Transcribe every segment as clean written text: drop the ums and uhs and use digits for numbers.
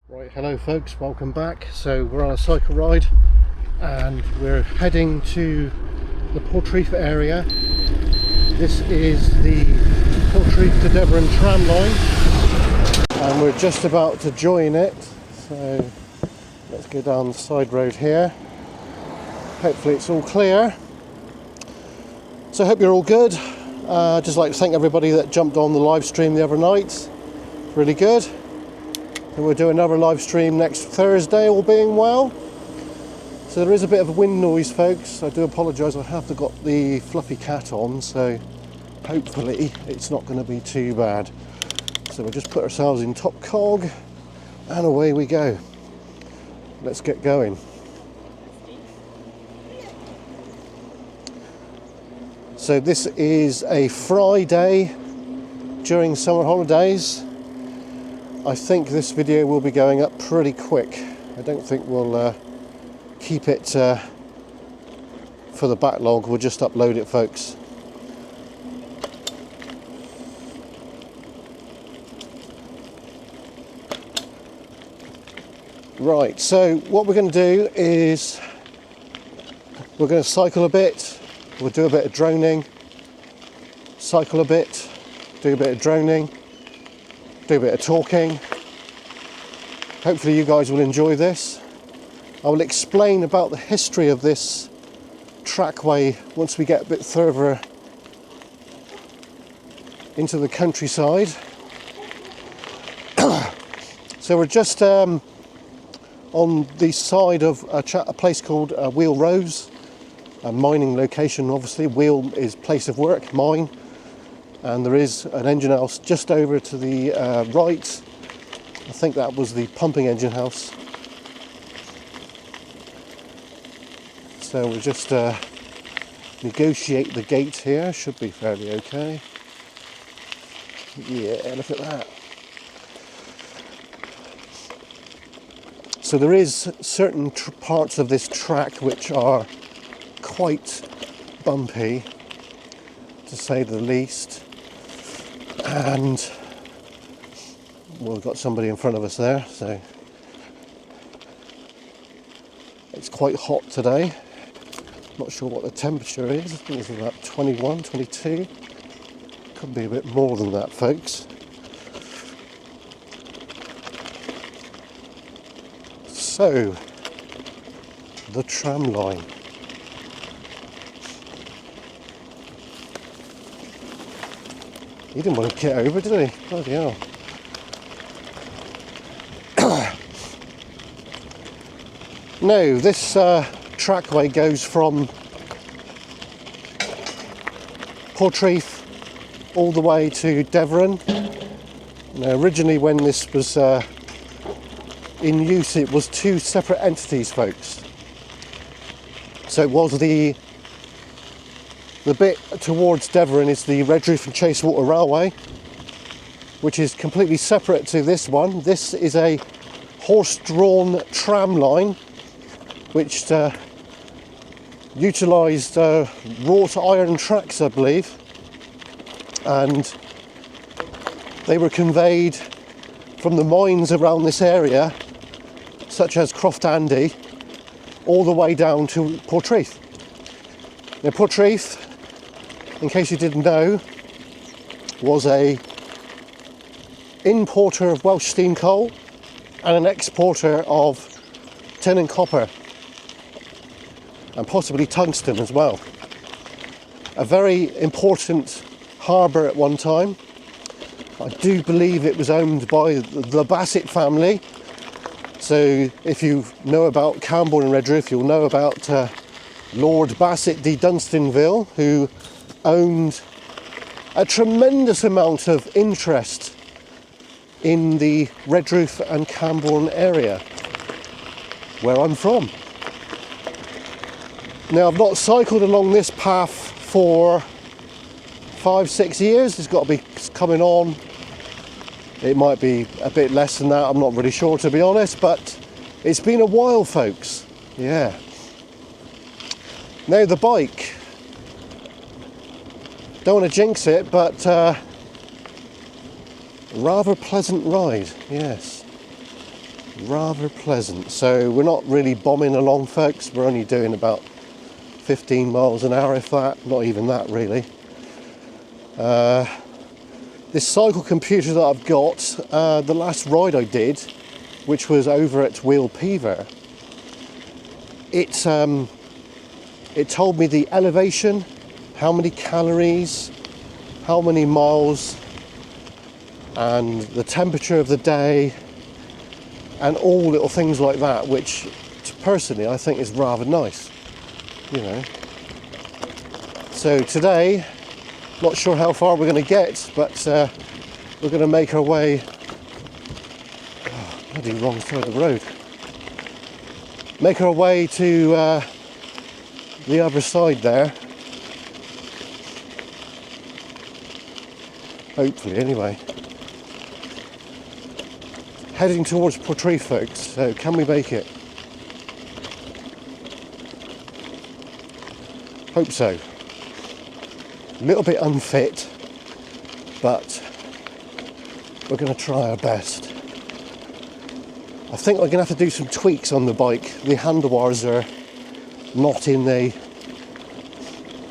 Right, hello folks, welcome back. So we're on a cycle ride and we're heading to the Portreath area. This is the Portreath to Devon tram line and we're just about to join it. So let's go down the side road here. Hopefully it's all clear. So I hope you're all good. Just like to thank everybody that jumped on the live stream the other night. Really good. And we'll do another live stream next Thursday, all being well. So there is a bit of a wind noise, folks. I do apologise, I have got the fluffy cat on, so hopefully it's not going to be too bad. So we'll just put ourselves in top cog and away we go. Let's get going. So this is a Friday during summer holidays. I think this video will be going up pretty quick. I don't think we'll keep it for the backlog. We'll just upload it, folks. Right, so what we're going to do is we're going to cycle a bit. We'll do a bit of droning, cycle a bit, do a bit of droning, do a bit of talking. Hopefully you guys will enjoy this. I will explain about the history of this trackway once we get a bit further into the countryside. So we're just on the side of a place called Wheel Rose, a mining location obviously. Wheel is place of work, mine. And there is an engine house just over to the right. I think that was the pumping engine house. So we'll just negotiate the gate here. Should be fairly okay. Yeah, look at that. So there is certain parts of this track which are quite bumpy, to say the least. And we've got somebody in front of us there, so it's quite hot today. Not sure what the temperature is. I think it's about 21, 22. Could be a bit more than that, folks. So, the tram line. He didn't want to get over, did he? Bloody hell. No, this trackway goes from Portreath all the way to Devon. Now, originally when this was in use, it was two separate entities, folks. So it was the bit towards Devon is the Redruth and Chasewater Railway, which is completely separate to this one. This is a horse-drawn tram line, which utilised wrought iron tracks, I believe, and they were conveyed from the mines around this area, such as Croft Andy, all the way down to Portreath. Now, Portreath, in case you didn't know, was a importer of Welsh steam coal and an exporter of tin and copper, and possibly tungsten as well. A very important harbour at one time. I do believe it was owned by the Bassett family. So if you know about Camborne and Redruth, you'll know about Lord Bassett de Dunstanville, who owned a tremendous amount of interest in the Redruth and Camborne area, where I'm from. Now, I've not cycled along this path for 5-6 years. It's got to be coming on. It might be a bit less than that, I'm not really sure, to be honest, but it's been a while, folks. Yeah. Now, the bike. Don't want to jinx it, but rather pleasant ride, yes. rather pleasant. So we're not really bombing along, folks. We're only doing about 15 miles an hour, if that, not even that really. This cycle computer that I've got, the last ride I did, which was over at Wheel Pever, it told me the elevation, how many calories, how many miles, and the temperature of the day, and all little things like that, which personally I think is rather nice, you know. So today, not sure how far we're going to get, but we're going to make our way. Oh, bloody wrong side of the road. Make our way to the other side there. Hopefully, anyway. Heading towards Portreath, folks. So, can we make it? Hope so. A little bit unfit, but we're going to try our best. I think we're going to have to do some tweaks on the bike. The handlebars are not in a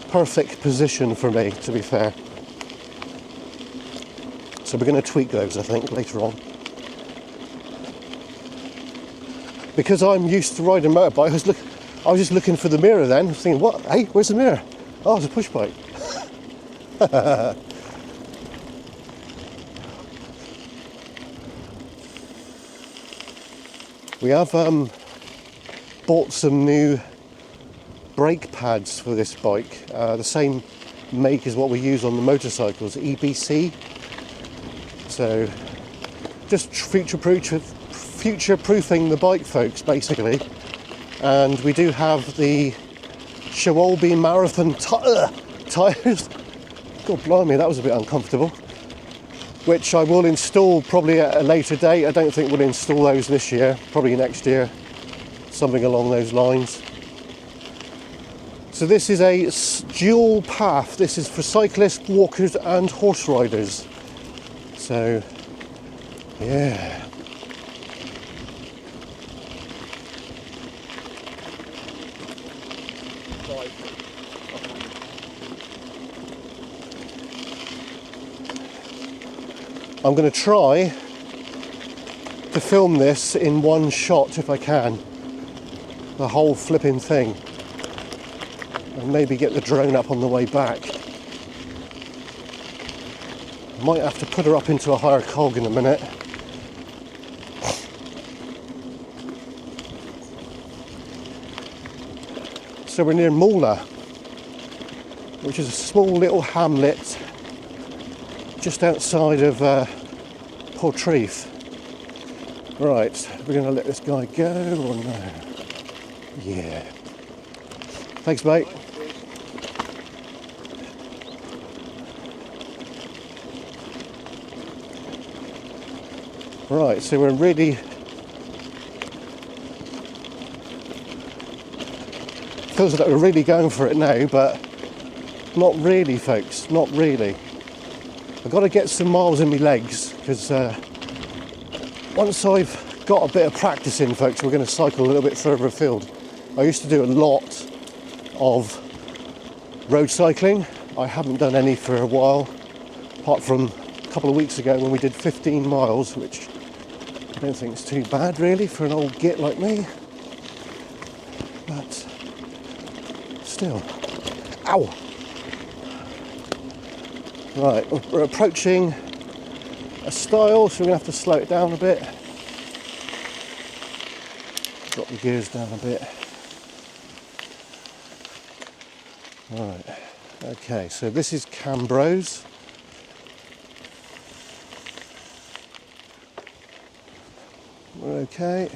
perfect position for me, to be fair. So we're going to tweak those, I think, later on. Because I'm used to riding a motorbike, I was just looking for the mirror then. I was thinking, what? Hey, where's the mirror? Oh, it's a push bike. We have bought some new brake pads for this bike, the same make as what we use on the motorcycles, EBC. So just future-proofing the bike, folks, basically. And we do have the Shawolby Marathon tyres. God blimey, that was a bit uncomfortable. Which I will install probably at a later date. I don't think we'll install those this year, probably next year, something along those lines. So this is a dual path. This is for cyclists, walkers and horse riders. So, yeah. I'm going to try to film this in one shot if I can, the whole flipping thing, and maybe get the drone up on the way back. Might have to put her up into a higher cog in a minute. So we're near Mola, which is a small little hamlet just outside of Portreath. Right, we're going to let this guy go or no? Yeah. Thanks, mate. Right, so we're really feels like we're really going for it now, but not really, folks, not really. I've got to get some miles in my legs, because once I've got a bit of practice in, folks, we're going to cycle a little bit further afield. I used to do a lot of road cycling. I haven't done any for a while, apart from a couple of weeks ago when we did 15 miles, which I don't think is too bad really for an old git like me. But still, ow! Right, we're approaching a stile, so we're going to have to slow it down a bit. Drop the gears down a bit. Right, okay, so this is Cambrose. We're okay.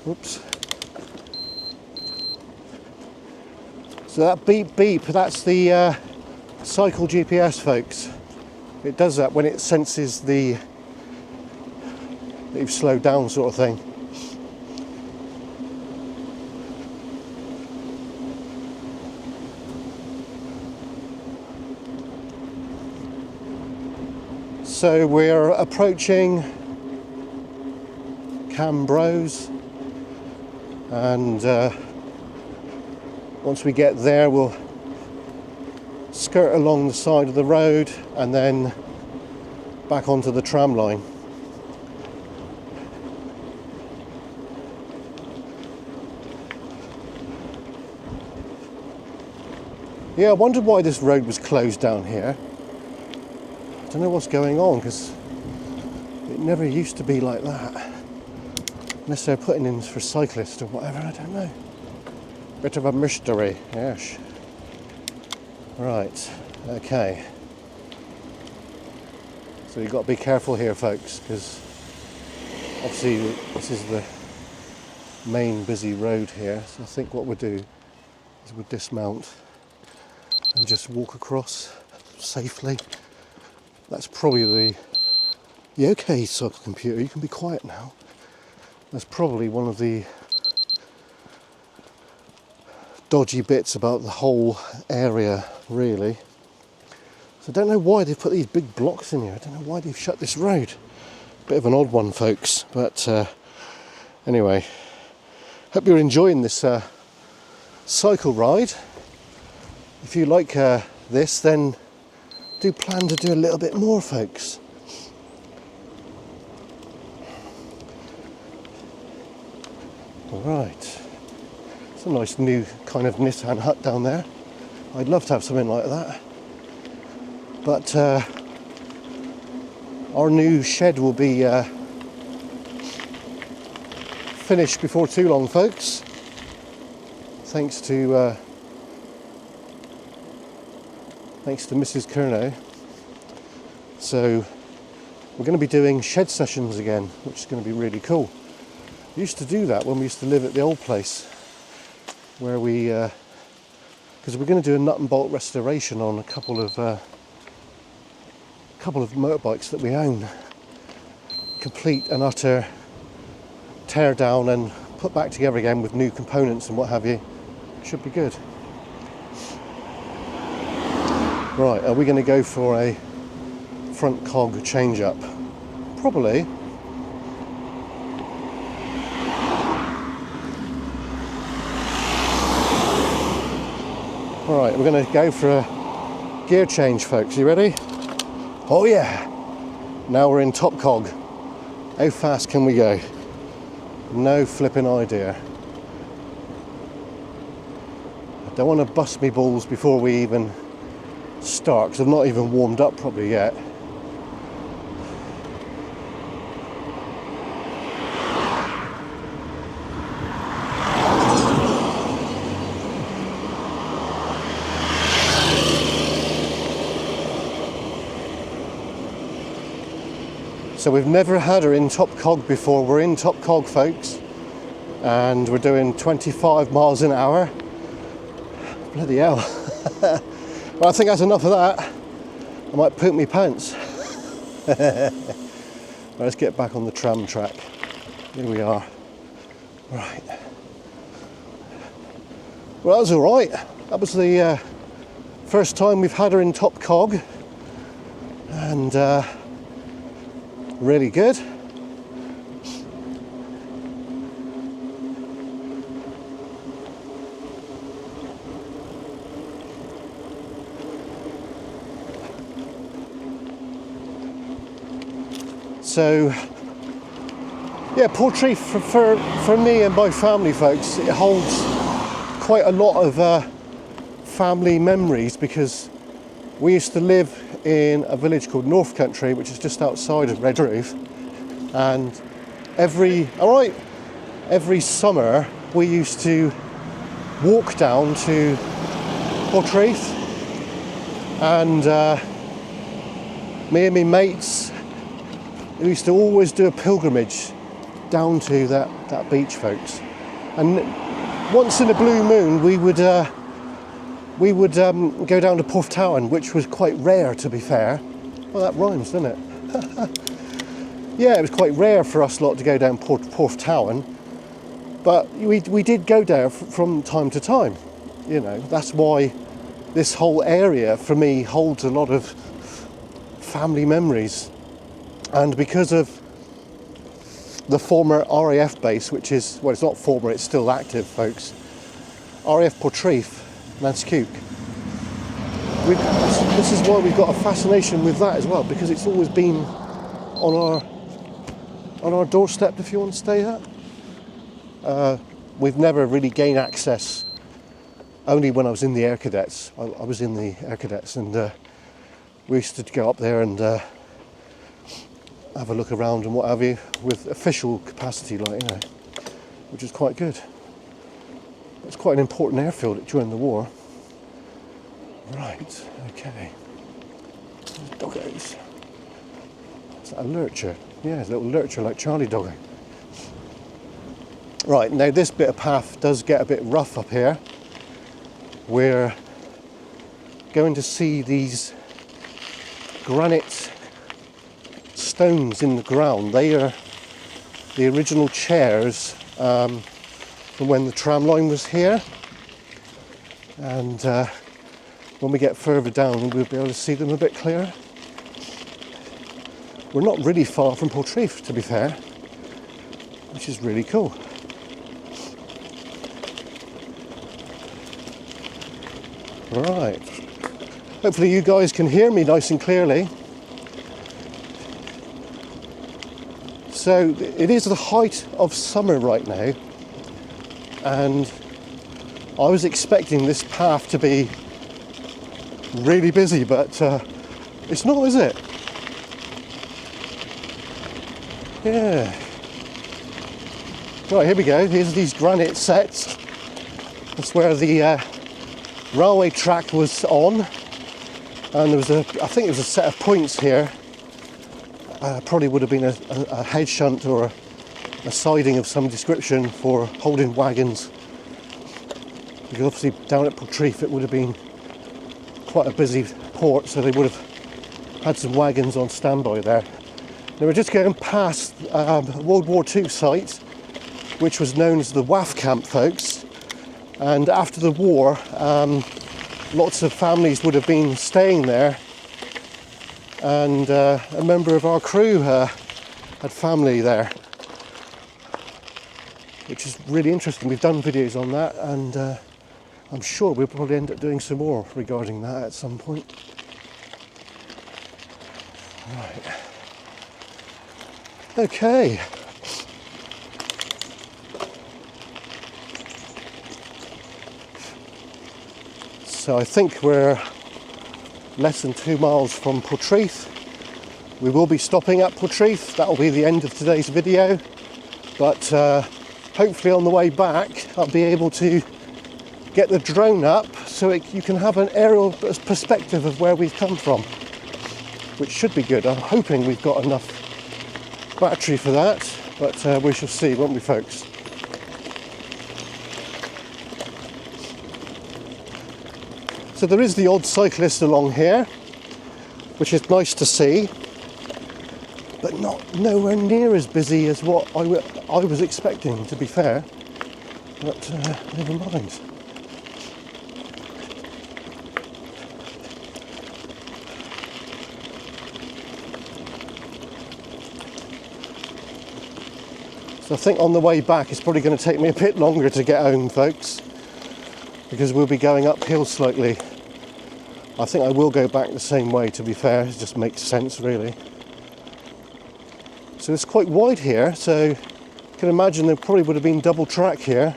Whoops. So that beep beep, that's the cycle GPS, folks. It does that when it senses that you've slowed down, sort of thing. So we're approaching Cambros, and once we get there we'll skirt along the side of the road and then back onto the tram line. Yeah, I wondered why this road was closed down here. I don't know what's going on, because it never used to be like that. Unless they're putting in for cyclists or whatever, I don't know. Bit of a mystery, yes. Right, okay. So you've got to be careful here, folks, because obviously this is the main busy road here. So I think what we'll do is we'll dismount and just walk across safely. That's probably the okay, cycle computer, you can be quiet now. That's probably one of the dodgy bits about the whole area, really. So I don't know why they've put these big blocks in here. I don't know why they've shut this road. Bit of an odd one, folks, but anyway, hope you're enjoying this cycle ride. If you like this, then do plan to do a little bit more, folks. Alright, it's a nice new kind of Nissan hut down there. I'd love to have something like that. But our new shed will be finished before too long, folks. Thanks to Mrs. Curnow. So we're going to be doing shed sessions again, which is going to be really cool. We used to do that when we used to live at the old place, where we, because we're going to do a nut and bolt restoration on a couple of motorbikes that we own. Complete and utter tear down and put back together again with new components and what have you. Should be good. Right, are we going to go for a front cog change up? Probably. Alright, we're going to go for a gear change, folks. You ready? Oh yeah! Now we're in top cog. How fast can we go? No flipping idea. I don't want to bust me balls before we even start, because I've not even warmed up properly yet. So we've never had her in top cog before. We're in top cog, folks, and we're doing 25 miles an hour. Bloody hell. Well, I think that's enough of that. I might poop me pants. Right, let's get back on the tram track. Here we are. Right. Well, that was all right. That was the first time we've had her in top cog, and really good. So yeah, Portreath for me and my family, folks, it holds quite a lot of family memories, because we used to live in a village called North Country, which is just outside of Redruth, and every summer we used to walk down to Portreath, and me and my mates, we used to always do a pilgrimage down to that beach, folks. And once in a blue moon we would go down to Portreath, which was quite rare, to be fair. Well, that rhymes, doesn't it? Yeah, it was quite rare for us lot to go down Portreath, but we did go there from time to time. You know, that's why this whole area for me holds a lot of family memories. And because of the former RAF base, which is, well, it's not former, it's still active, folks. RAF Portreath, Nanskuk. This is why we've got a fascination with that as well, because it's always been on our doorstep, if you want to say that. We've never really gained access, only when I was in the Air Cadets. I was in the Air Cadets, and we used to go up there and have a look around and what have you, with official capacity, like, you know, which is quite good. It's quite an important airfield during the war. Right, okay. Doggos. Is that a lurcher? Yeah, it's a little lurcher like Charlie Doggo. Right, now this bit of path does get a bit rough up here. We're going to see these granite stones in the ground. They are the original chairs from when the tram line was here, and when we get further down we'll be able to see them a bit clearer. We're not really far from Portreath, to be fair, which is really cool. Right, hopefully you guys can hear me nice and clearly. So it is the height of summer right now, and I was expecting this path to be really busy, but it's not, is it? Yeah. Right, here we go. Here's these granite sets. That's where the railway track was on, and there was I think it was a set of points here. Probably would have been a head shunt or a siding of some description for holding wagons. Because obviously down at Portreath it would have been quite a busy port, so they would have had some wagons on standby there. Now we're just going past a World War II site, which was known as the WAF camp, folks. And after the war, lots of families would have been staying there. And a member of our crew had family there, which is really interesting. We've done videos on that, and I'm sure we'll probably end up doing some more regarding that at some point. Right. Okay. So I think we're less than 2 miles from Portreath. We will be stopping at Portreath. That will be the end of today's video, but hopefully on the way back I'll be able to get the drone up so you can have an aerial perspective of where we've come from, which should be good. I'm hoping we've got enough battery for that, but we shall see, won't we, folks? So there is the odd cyclist along here, which is nice to see, but nowhere near as busy as what I was expecting, to be fair. But never mind. So I think on the way back it's probably going to take me a bit longer to get home, folks, because we'll be going uphill slightly. I think I will go back the same way, to be fair. It just makes sense, really. So it's quite wide here, so you can imagine there probably would have been double track here.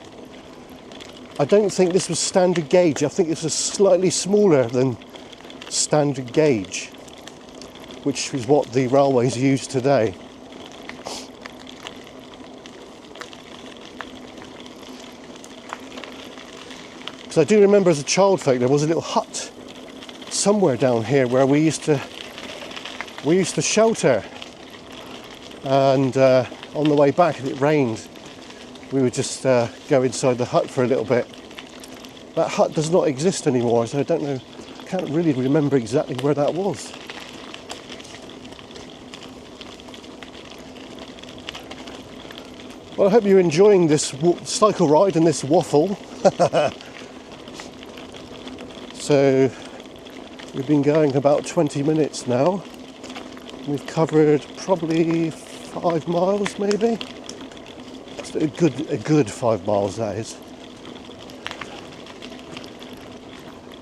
I don't think this was standard gauge. I think this was slightly smaller than standard gauge, which is what the railways use today. Because I do remember as a child, folk, there was a little hut somewhere down here where we used to shelter, and on the way back, if it rained, we would just go inside the hut for a little bit. That hut does not exist anymore, so I don't know, I can't really remember exactly where that was. Well, I hope you're enjoying this cycle ride and this waffle. So we've been going about 20 minutes now. We've covered probably 5 miles, maybe. a good 5 miles, that is.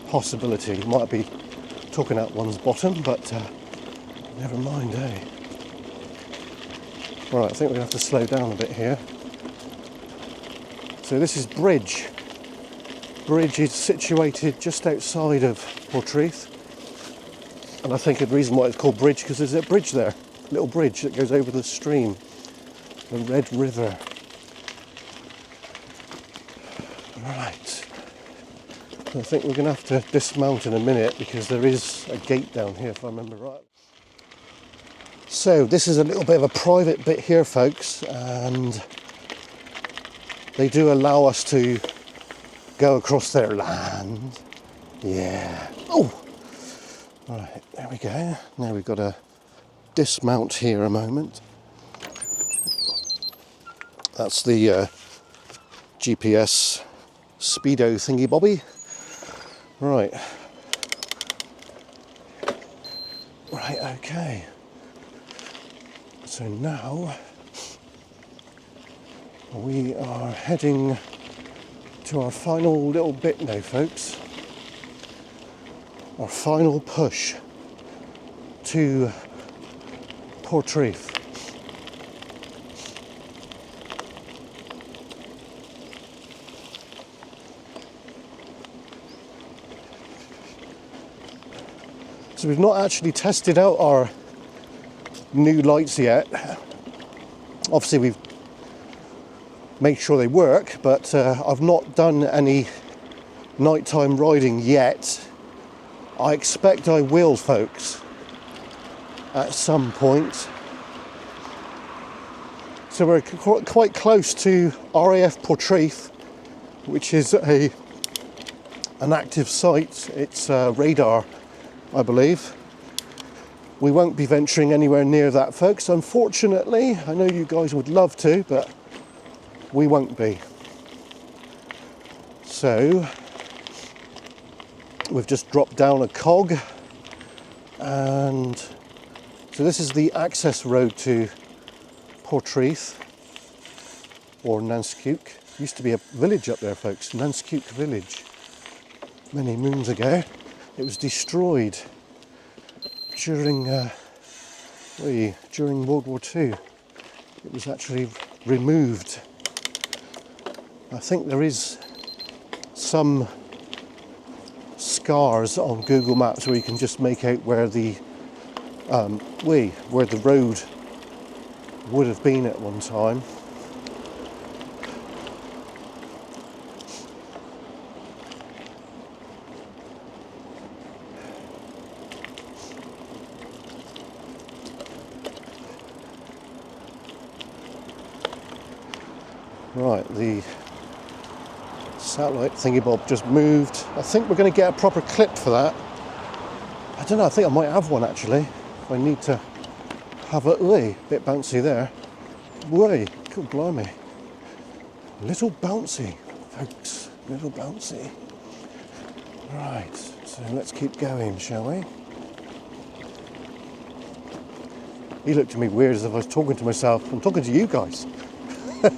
Possibility. Might be talking out one's bottom, but never mind, eh? Right, I think we're going to have to slow down a bit here. So this is Bridge. Bridge is situated just outside of Portreath. And I think the reason why it's called Bridge, because there's a bridge there. A little bridge that goes over the stream. The Red River. Right. I think we're going to have to dismount in a minute because there is a gate down here, if I remember right. So this is a little bit of a private bit here, folks, and they do allow us to go across their land. Yeah. Oh! Right, there we go. Now we've got to dismount here a moment. That's the GPS speedo thingy bobby. Right. Right, okay. So now we are heading to our final little bit now, folks. Our final push to Portreath. So we've not actually tested out our new lights yet. Obviously we've made sure they work, but I've not done any nighttime riding yet. I expect I will, folks, at some point. So we're quite close to RAF Portreath, which is an active site. It's radar, I believe. We won't be venturing anywhere near that, folks, unfortunately. I know you guys would love to, but we won't be. So we've just dropped down a cog, and so this is the access road to Portreath, or Nanskuk. Used to be a village up there, folks, Nanskuk village. Many moons ago. It was destroyed during World War II. It was actually removed. I think there is some scars on Google Maps where you can just make out where the road would have been at one time. Right, the satellite thingy bob just moved. I think we're going to get a proper clip for that. I don't know, I think I might have one actually. If I need to have a bit bouncy there. Way, good blimey. Little bouncy, folks, little bouncy. Right, so let's keep going, shall we? He looked at me weird as if I was talking to myself. I'm talking to you guys. Right.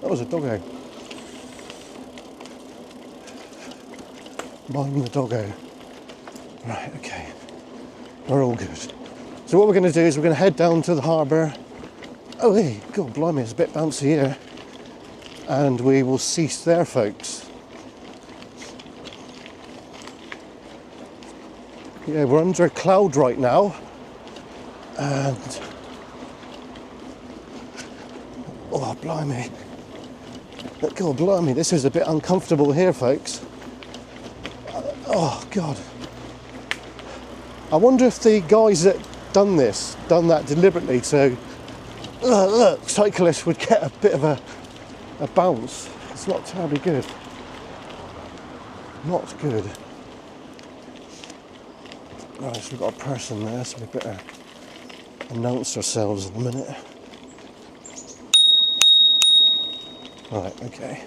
That was a doggo. Mind the doggo. Right, okay. We're all good. So what we're going to do is we're going to head down to the harbour. Oh, hey, God blimey, it's a bit bouncy here. And we will cease there, folks. Yeah, we're under a cloud right now. And... oh, blimey. God blimey, this is a bit uncomfortable here, folks. Oh, God. I wonder if the guys that done that deliberately so look, cyclists would get a bit of a bounce. It's not terribly good. Not good. Right, so we've got a person there, so we better announce ourselves in a minute. Right, okay.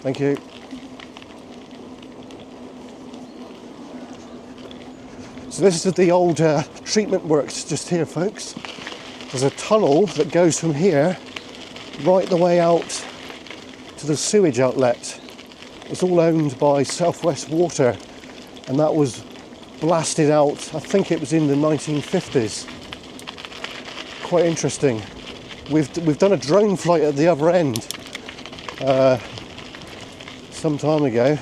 Thank you. So this is the old treatment works just here, folks. There's a tunnel that goes from here right the way out to the sewage outlet. It's all owned by Southwest Water, and that was blasted out, I think it was in the 1950s. Quite interesting. We've done a drone flight at the other end some time ago.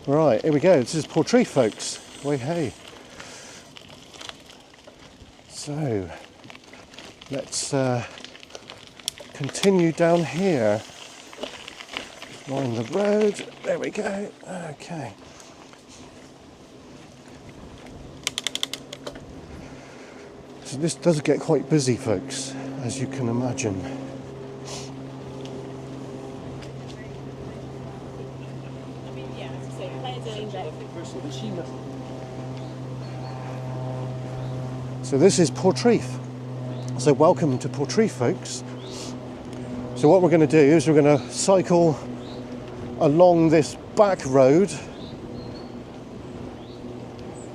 Right, here we go. This is Portreath, folks. Way hey. So let's continue down here. Line the road. There we go. Okay. So this does get quite busy, folks, as you can imagine. So this is Portreath. So welcome to Portreath, folks. So what we're going to do is we're going to cycle along this back road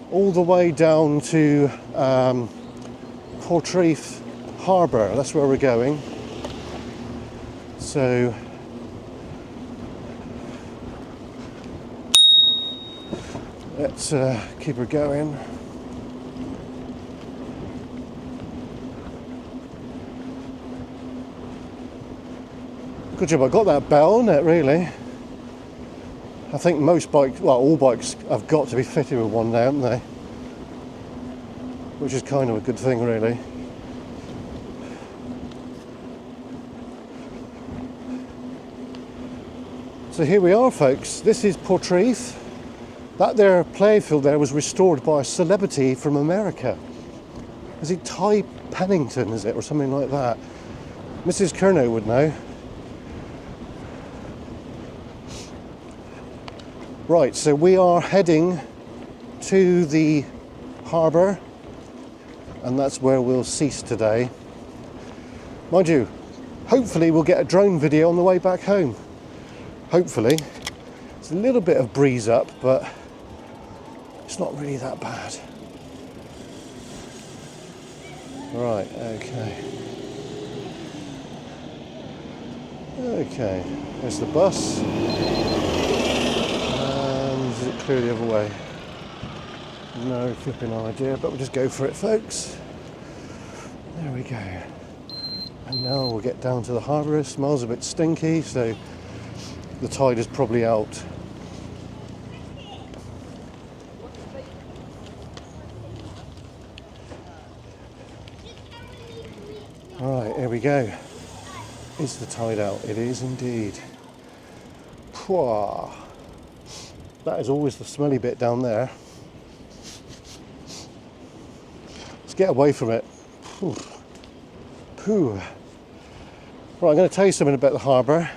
all the way down to Portreath Harbour. That's where we're going. So let's keep her going. Good job I got that bell on it, really. I think most bikes, well, all bikes have got to be fitted with one now, haven't they? Which is kind of a good thing, really. So here we are, folks. This is Portreath. That there playfield there was restored by a celebrity from America. Is it Ty Pennington, is it, or something like that? Mrs. Kernow would know. Right, so we are heading to the harbour, and that's where we'll cease today. Mind you, hopefully we'll get a drone video on the way back home. Hopefully. It's a little bit of breeze up, but it's not really that bad. Right, okay. Okay, there's the bus. Is it clear the other way? No flipping idea, but we'll just go for it, folks. There we go. And now we'll get down to the harbour. It smells a bit stinky, so the tide is probably out. Right, here we go. Is the tide out? It is indeed. Pwah. That is always the smelly bit down there. Let's get away from it. Phew. Phew. Right, I'm going to tell you something about the harbour.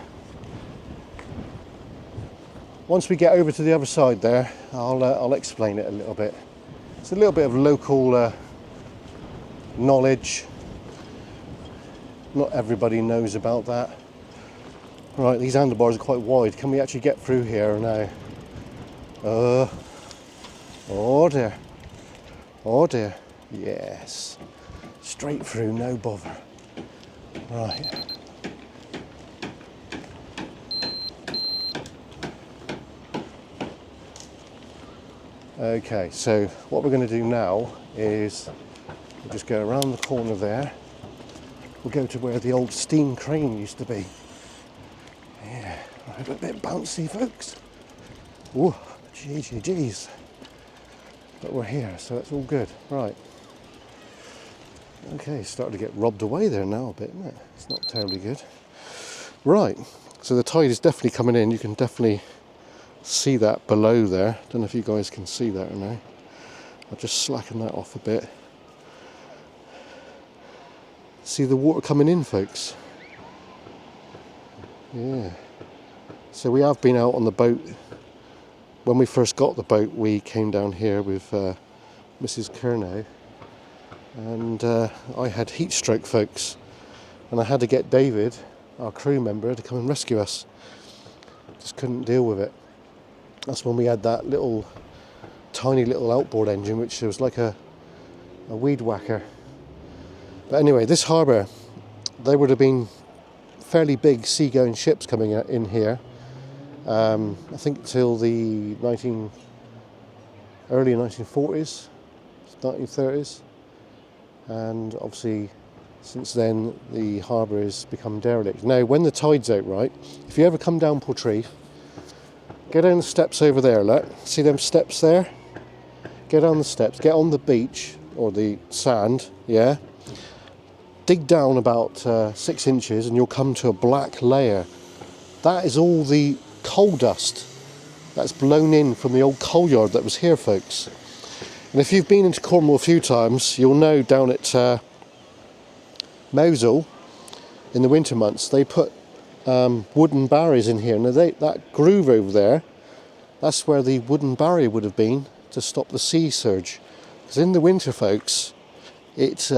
Once we get over to the other side there, I'll explain it a little bit. It's a little bit of local knowledge. Not everybody knows about that. Right, these handlebars are quite wide. Can we actually get through here now? Oh dear. Oh dear. Yes. Straight through, no bother. Right. Okay, so what we're going to do now is we'll just go around the corner there. We'll go to where the old steam crane used to be. Yeah, right, a bit bouncy, folks. Ooh. Geez. But we're here, so it's all good. Right. Okay, starting to get robbed away there now a bit, isn't it? It's not terribly good. Right, so the tide is definitely coming in. You can definitely see that below there. Don't know if you guys can see that or no. I'll just slacken that off a bit. See the water coming in, folks. Yeah. So we have been out on the boat. When we first got the boat, we came down here with Mrs. Kernow, and I had heat stroke, folks, and I had to get David, our crew member, to come and rescue us. Just couldn't deal with it. That's when we had that little tiny little outboard engine, which was like a weed whacker. But anyway, this harbour, there would have been fairly big seagoing ships coming in here. I think till the early 1940s, 1930s, and obviously since then the harbour has become derelict. Now, when the tide's out, right, if you ever come down Portreath, get down the steps over there, look, see them steps there? Get on the steps, get on the beach, or the sand, yeah? Dig down about 6 inches and you'll come to a black layer. That is all the coal dust that's blown in from the old coal yard that was here, folks. And if you've been into Cornwall a few times, you'll know down at Mosul, in the winter months, they put wooden barriers in here. Now that groove over there, that's where the wooden barrier would have been to stop the sea surge. Because in the winter, folks, it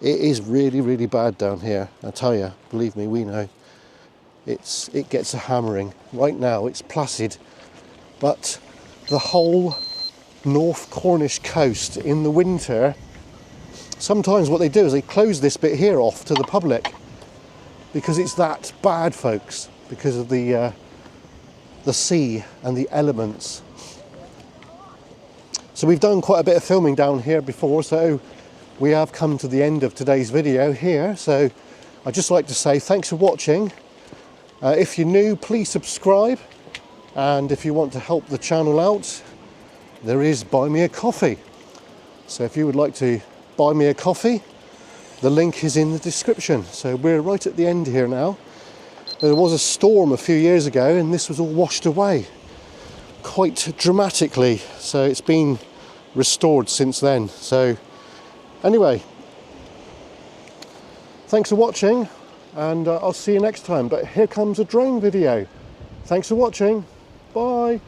is really, really bad down here. I tell you, believe me, we know. It gets a hammering. Right now, it's placid, but the whole North Cornish coast in the winter, sometimes what they do is they close this bit here off to the public because it's that bad, folks, because of the sea and the elements. So we've done quite a bit of filming down here before, so we have come to the end of today's video here. So I'd just like to say thanks for watching. If you're new, please subscribe, and if you want to help the channel out, there is Buy Me a Coffee. So if you would like to buy me a coffee, the link is in the description. So we're right at the end here now. There was a storm a few years ago and this was all washed away quite dramatically, so it's been restored since then. So anyway, thanks for watching, and I'll see you next time. But here comes a drone video. Thanks for watching. Bye.